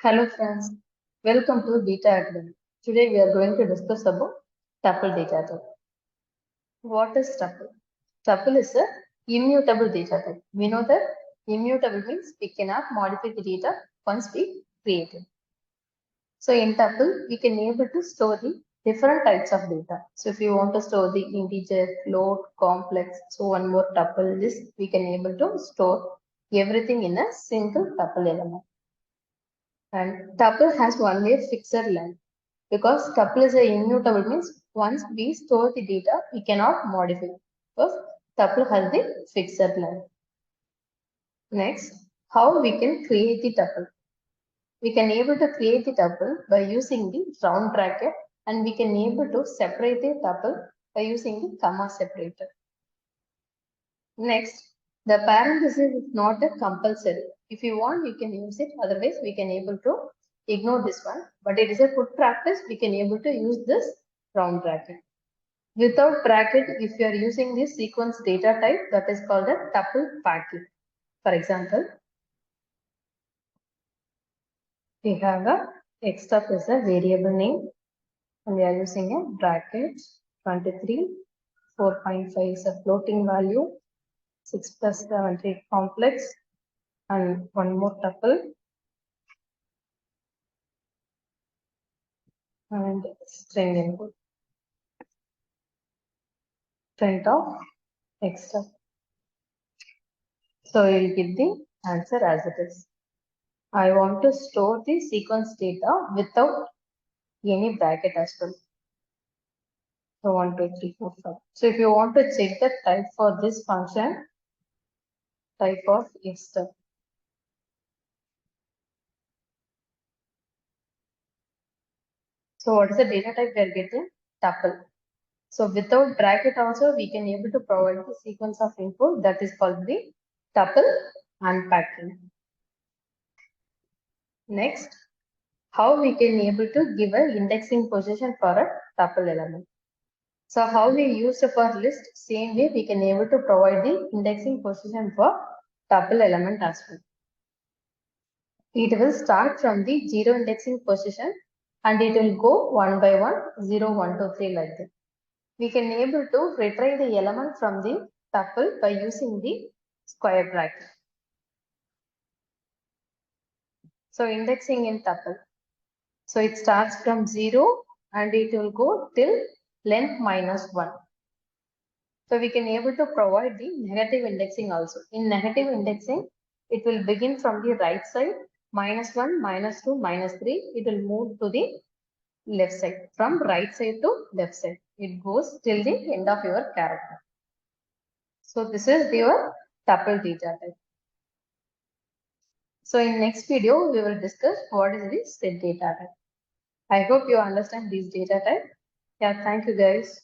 Hello friends, welcome to BITA Academy. Today we are going to discuss about tuple data type. What is tuple? Tuple is a immutable data type. We know that immutable means we cannot modify the data once we create it. So in tuple, we can able to store the different types of data. So if you want to store the integer, float, complex, so one more tuple list, we can able to store everything in a single tuple element. And tuple has only a fixed length because tuple is a immutable means once we store the data, we cannot modify because tuple has the fixed length. Next, how we can create the tuple? We can able to create the tuple by using the round bracket, and we can able to separate the tuple by using the comma separator. Next, the parenthesis is not a compulsory. If you want, you can use it. Otherwise, we can able to ignore this one. But it is a good practice. We can able to use this round bracket. Without bracket, if you are using this sequence data type, that is called a tuple package. For example, we have a xtup is a variable name, and we are using a bracket 23, 4.5 is a floating value, 6 plus 7 is complex, and one more tuple, and string input. Print of xtup. So you will get the answer as it is. I want to store the sequence data without any bracket as well. So 1, 2, 3, 4, 5. So if you want to check the type for this function, type of xtup. So what is the data type we are getting? Tuple. So without bracket also we can able to provide the sequence of input that is called the tuple unpacking. Next, how we can able to give an indexing position for a tuple element. So how we use for list, same way we can able to provide the indexing position for tuple element as well. It will start from the 0 indexing position and it will go 1 by 1, 0, 1, 2, 3 like that. We can able to retrieve the element from the tuple by using the square bracket. So indexing in tuple. So it starts from 0 and it will go till length minus 1. So we can able to provide the negative indexing also. In negative indexing, it will begin from the right side, minus 1, minus 2, minus 3. It will move to the left side. From right side to left side. It goes till the end of your character. So this is your tuple data type. So in next video, we will discuss what is the set data type. I hope you understand this data type. Yeah, thank you guys.